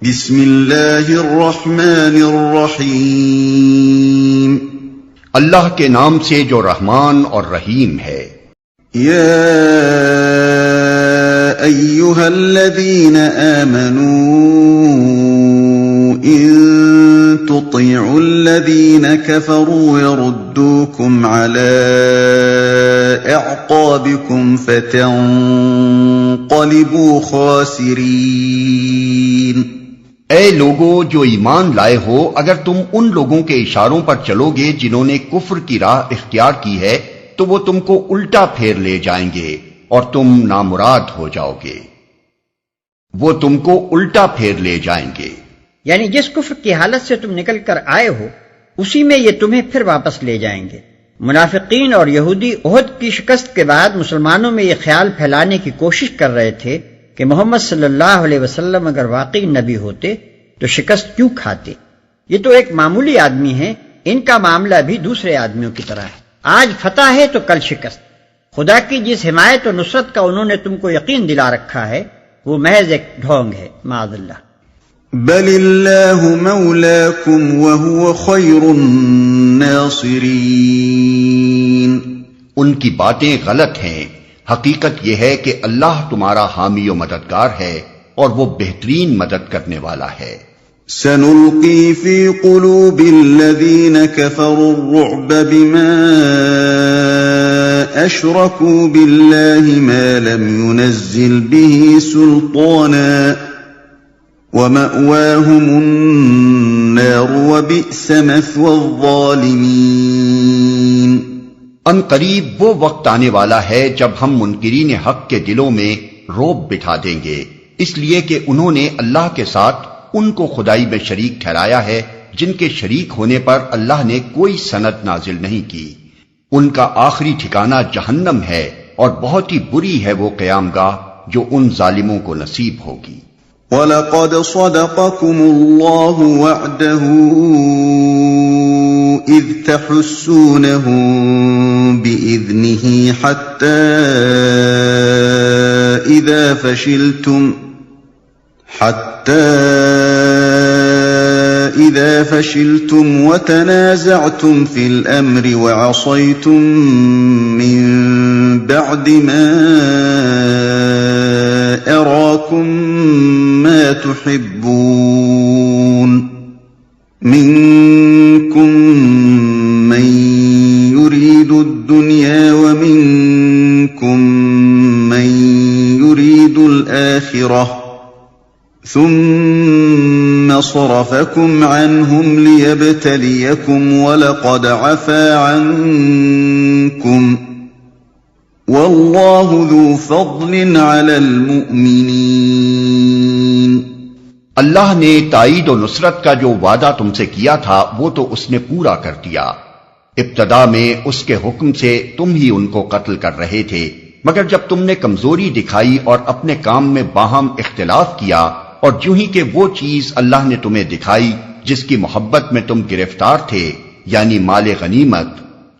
بسم اللہ الرحمن الرحیم، اللہ کے نام سے جو رحمان اور رحیم ہے۔ یا ایہا الذین آمنوا ان تطیعوا الذین کفروا یردوکم علی اعقابکم فتنقلبوا خاسرین۔ اے لوگو جو ایمان لائے ہو، اگر تم ان لوگوں کے اشاروں پر چلو گے جنہوں نے کفر کی راہ اختیار کی ہے تو وہ تم کو الٹا پھیر لے جائیں گے اور تم نامراد ہو جاؤ گے۔ وہ تم کو الٹا پھیر لے جائیں گے، یعنی جس کفر کی حالت سے تم نکل کر آئے ہو اسی میں یہ تمہیں پھر واپس لے جائیں گے۔ منافقین اور یہودی احد کی شکست کے بعد مسلمانوں میں یہ خیال پھیلانے کی کوشش کر رہے تھے کہ محمد صلی اللہ علیہ وسلم اگر واقعی نبی ہوتے تو شکست کیوں کھاتے؟ یہ تو ایک معمولی آدمی ہیں، ان کا معاملہ بھی دوسرے آدمیوں کی طرح ہے، آج فتح ہے تو کل شکست۔ خدا کی جس حمایت و نصرت کا انہوں نے تم کو یقین دلا رکھا ہے وہ محض ایک ڈھونگ ہے، معاذ اللہ۔ بل اللہ مولاکم وہو خیر الناصرین۔ ان کی باتیں غلط ہیں، حقیقت یہ ہے کہ اللہ تمہارا حامی و مددگار ہے اور وہ بہترین مدد کرنے والا ہے۔ سنلقی فی قلوب الذین کفروا الرعب بما اشرکوا باللہ ما لم ينزل به سلطانا ومأواهم النار وبئس مثوى الظالمین۔ ان قریب وہ وقت آنے والا ہے جب ہم منکرین حق کے دلوں میں رعب بٹھا دیں گے، اس لیے کہ انہوں نے اللہ کے ساتھ ان کو خدائی میں شریک ٹھہرایا ہے جن کے شریک ہونے پر اللہ نے کوئی سند نازل نہیں کی۔ ان کا آخری ٹھکانہ جہنم ہے اور بہت ہی بری ہے وہ قیام گاہ جو ان ظالموں کو نصیب ہوگی۔ وَلَقَدْ صَدَقَكُمُ اللَّهُ وَعْدَهُ إِذْ تَحُسُّونَهُم بِإِذْنِهِ حَتَّى إِذَا فَشِلْتُمْ وَتَنَازَعْتُمْ فِي الْأَمْرِ وَعَصَيْتُمْ مِنْ بَعْدِ مَا أَرَاكُمْ مَا تُحِبُّونَ مِنْكُمْ مَنْ يُرِيدُ الدُّنْيَا وَمِنْكُمْ مَنْ يُرِيدُ الْآخِرَةَ ثُمَّ صَرَفَكُمْ عَنْهُمْ لِيَبْتَلِيَكُمْ وَلَقَدْ عَفَا عَنْكُمْ وَاللَّهُ ذُو فَضْلٍ عَلَى الْمُؤْمِنِينَ۔ اللہ نے تائید و نصرت کا جو وعدہ تم سے کیا تھا وہ تو اس نے پورا کر دیا۔ ابتدا میں اس کے حکم سے تم ہی ان کو قتل کر رہے تھے، مگر جب تم نے کمزوری دکھائی اور اپنے کام میں باہم اختلاف کیا اور جو ہی کہ وہ چیز اللہ نے تمہیں دکھائی جس کی محبت میں تم گرفتار تھے، یعنی مال غنیمت،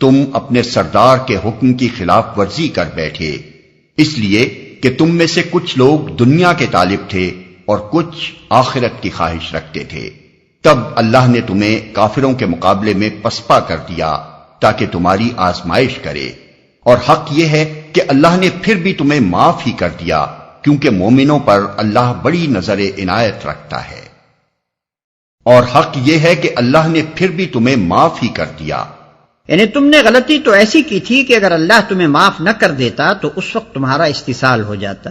تم اپنے سردار کے حکم کی خلاف ورزی کر بیٹھے، اس لیے کہ تم میں سے کچھ لوگ دنیا کے طالب تھے اور کچھ آخرت کی خواہش رکھتے تھے۔ تب اللہ نے تمہیں کافروں کے مقابلے میں پسپا کر دیا تاکہ تمہاری آزمائش کرے، اور حق یہ ہے کہ اللہ نے پھر بھی تمہیں معاف ہی کر دیا کیونکہ مومنوں پر اللہ بڑی نظر عنایت رکھتا ہے۔ اور حق یہ ہے کہ اللہ نے پھر بھی تمہیں معاف ہی کر دیا، یعنی تم نے غلطی تو ایسی کی تھی کہ اگر اللہ تمہیں معاف نہ کر دیتا تو اس وقت تمہارا استحصال ہو جاتا۔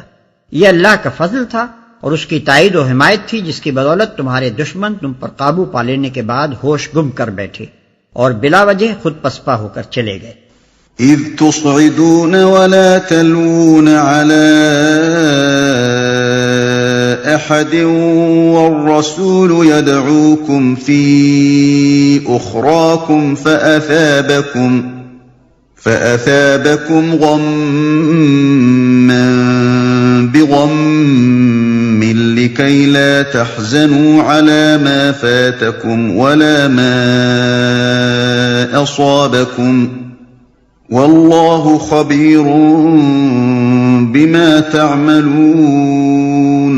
یہ اللہ کا فضل تھا اور اس کی تائید و حمایت تھی جس کی بدولت تمہارے دشمن تم پر قابو پا لینے کے بعد ہوش گم کر بیٹھے اور بلا وجہ خود پسپا ہو کر چلے گئے۔ اذ تصعدون ولا تلوون على احد والرسول يدعوكم في اخراكم فأثابكم غما بغم لكي لا تحزنوا على ما فاتكم ولا ما أصابكم واللہ خبیر بما تعملون۔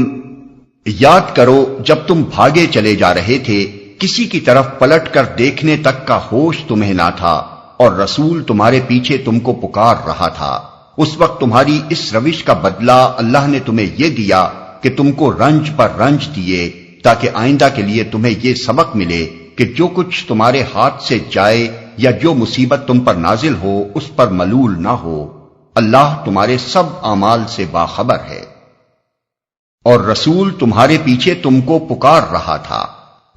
یاد کرو جب تم بھاگے چلے جا رہے تھے، کسی کی طرف پلٹ کر دیکھنے تک کا ہوش تمہیں نہ تھا، اور رسول تمہارے پیچھے تم کو پکار رہا تھا۔ اس وقت تمہاری اس روش کا بدلہ اللہ نے تمہیں یہ دیا کہ تم کو رنج پر رنج دیے، تاکہ آئندہ کے لیے تمہیں یہ سبق ملے کہ جو کچھ تمہارے ہاتھ سے جائے یا جو مصیبت تم پر نازل ہو اس پر ملول نہ ہو۔ اللہ تمہارے سب اعمال سے باخبر ہے۔ اور رسول تمہارے پیچھے تم کو پکار رہا تھا۔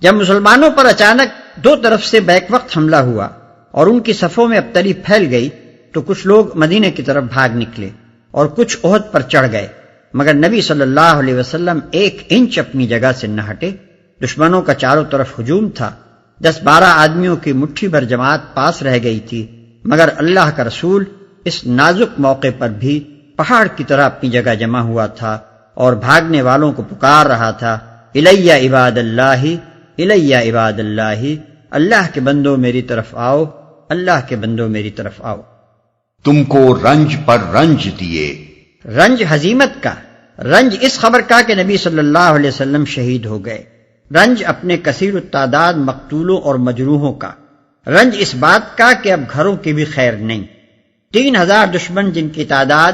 جب مسلمانوں پر اچانک دو طرف سے بیک وقت حملہ ہوا اور ان کی صفوں میں ابتری پھیل گئی تو کچھ لوگ مدینے کی طرف بھاگ نکلے اور کچھ احد پر چڑھ گئے، مگر نبی صلی اللہ علیہ وسلم 1 انچ اپنی جگہ سے نہ ہٹے۔ دشمنوں کا چاروں طرف ہجوم تھا، 10-12 آدمیوں کی مٹھی بھر جماعت پاس رہ گئی تھی، مگر اللہ کا رسول اس نازک موقع پر بھی پہاڑ کی طرح اپنی جگہ جمع ہوا تھا اور بھاگنے والوں کو پکار رہا تھا، الیہ عباد اللہ، الیہ عباد اللہ، اللہ کے بندوں میری طرف آؤ، اللہ کے بندوں میری طرف آؤ۔ تم کو رنج پر رنج دیے۔ رنج ہزیمت کا، رنج اس خبر کا کہ نبی صلی اللہ علیہ وسلم شہید ہو گئے، رنج اپنے کثیر التعداد مقتولوں اور مجروحوں کا، رنج اس بات کا کہ اب گھروں کی بھی خیر نہیں۔ 3000 دشمن جن کی تعداد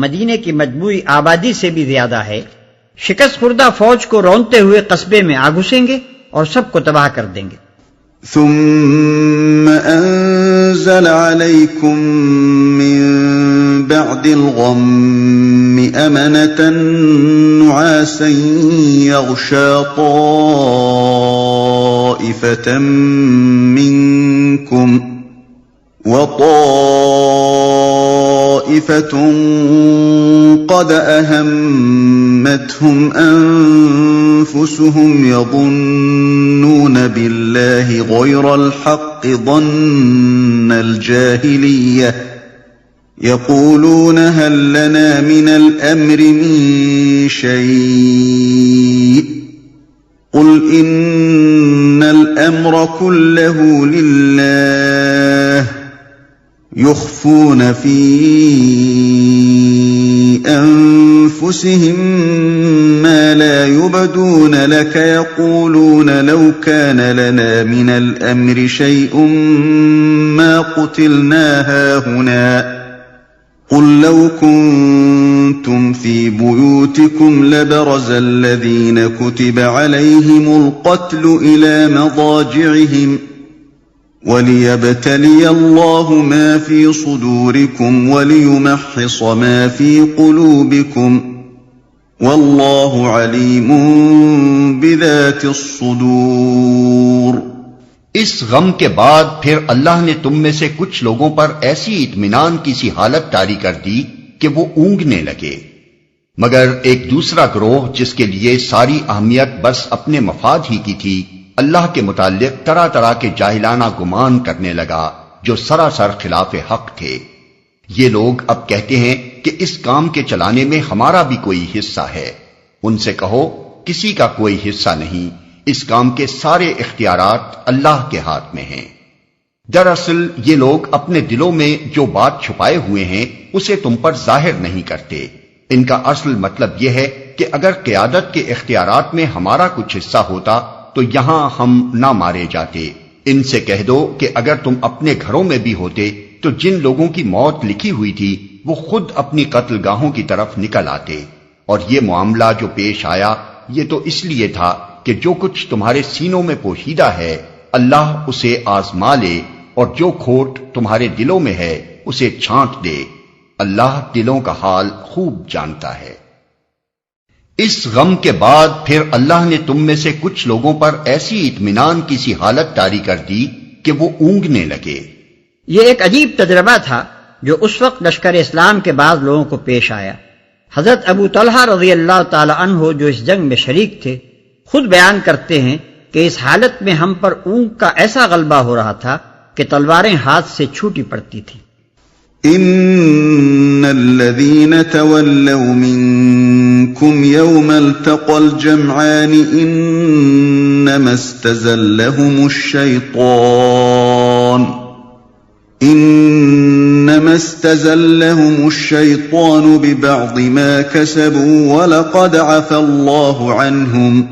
مدینے کی مجموعی آبادی سے بھی زیادہ ہے، شکست خوردہ فوج کو رونتے ہوئے قصبے میں آ گھسیں گے اور سب کو تباہ کر دیں گے۔ ثم انزل عليكم من بعد الغم امنة نعاسا يغشى طائفة منكم وطائفة قد أهمتهم أنفسهم يظنون بالله غير الحق ظن الجاهلية يقولون هل لنا من الأمر من شيء قل إن الأمر كله لله يخفون في أنفسهم ما لا يبدون لك يقولون لو كان لنا من الأمر شيء ما قتلنا هاهنا قل لو كنتم في بيوتكم لبرز الذين كتب عليهم القتل إلى مضاجعهم وَلِيَبْتَلِيَ اللَّهُ مَا فِي صُدُورِكُمْ وَلِيُمَحِّصَ مَا فِي قُلُوبِكُمْ وَاللَّهُ عَلِيمٌ بِذَاتِ الصُّدُورِ۔ اس غم کے بعد پھر اللہ نے تم میں سے کچھ لوگوں پر ایسی اطمینان کی سی حالت طاری کر دی کہ وہ اونگنے لگے، مگر ایک دوسرا گروہ جس کے لیے ساری اہمیت بس اپنے مفاد ہی کی تھی، اللہ کے متعلق طرح طرح کے جاہلانہ گمان کرنے لگا جو سراسر خلاف حق تھے۔ یہ لوگ اب کہتے ہیں کہ اس کام کے چلانے میں ہمارا بھی کوئی حصہ ہے۔ ان سے کہو کسی کا کوئی حصہ نہیں، اس کام کے سارے اختیارات اللہ کے ہاتھ میں ہیں۔ دراصل یہ لوگ اپنے دلوں میں جو بات چھپائے ہوئے ہیں اسے تم پر ظاہر نہیں کرتے۔ ان کا اصل مطلب یہ ہے کہ اگر قیادت کے اختیارات میں ہمارا کچھ حصہ ہوتا تو یہاں ہم نہ مارے جاتے۔ ان سے کہہ دو کہ اگر تم اپنے گھروں میں بھی ہوتے تو جن لوگوں کی موت لکھی ہوئی تھی وہ خود اپنی قتل گاہوں کی طرف نکل آتے، اور یہ معاملہ جو پیش آیا یہ تو اس لیے تھا کہ جو کچھ تمہارے سینوں میں پوشیدہ ہے اللہ اسے آزما لے، اور جو کھوٹ تمہارے دلوں میں ہے اسے چھانٹ دے۔ اللہ دلوں کا حال خوب جانتا ہے۔ اس غم کے بعد پھر اللہ نے تم میں سے کچھ لوگوں پر ایسی اطمینان کی سی حالت طاری کر دی کہ وہ اونگنے لگے۔ یہ ایک عجیب تجربہ تھا جو اس وقت لشکر اسلام کے بعض لوگوں کو پیش آیا۔ حضرت ابو طلحہ رضی اللہ تعالی عنہ جو اس جنگ میں شریک تھے خود بیان کرتے ہیں کہ اس حالت میں ہم پر اونگ کا ایسا غلبہ ہو رہا تھا کہ تلواریں ہاتھ سے چھوٹی پڑتی تھیں۔ ان الذين تولوا منكم يوم التقى الجمعان انما استزلهم الشيطان إنما استزلهم الشيطان ببعض ما كسبوا ولقد عفى الله عنهم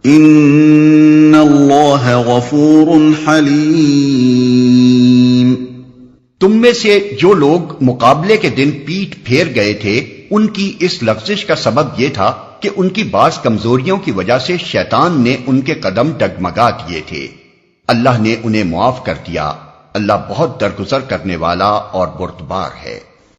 إن الله غفور حليم۔ تم میں سے جو لوگ مقابلے کے دن پیٹ پھیر گئے تھے ان کی اس لغزش کا سبب یہ تھا کہ ان کی بعض کمزوریوں کی وجہ سے شیطان نے ان کے قدم ڈگمگا دیے تھے۔ اللہ نے انہیں معاف کر دیا، اللہ بہت درگزر کرنے والا اور بردبار ہے۔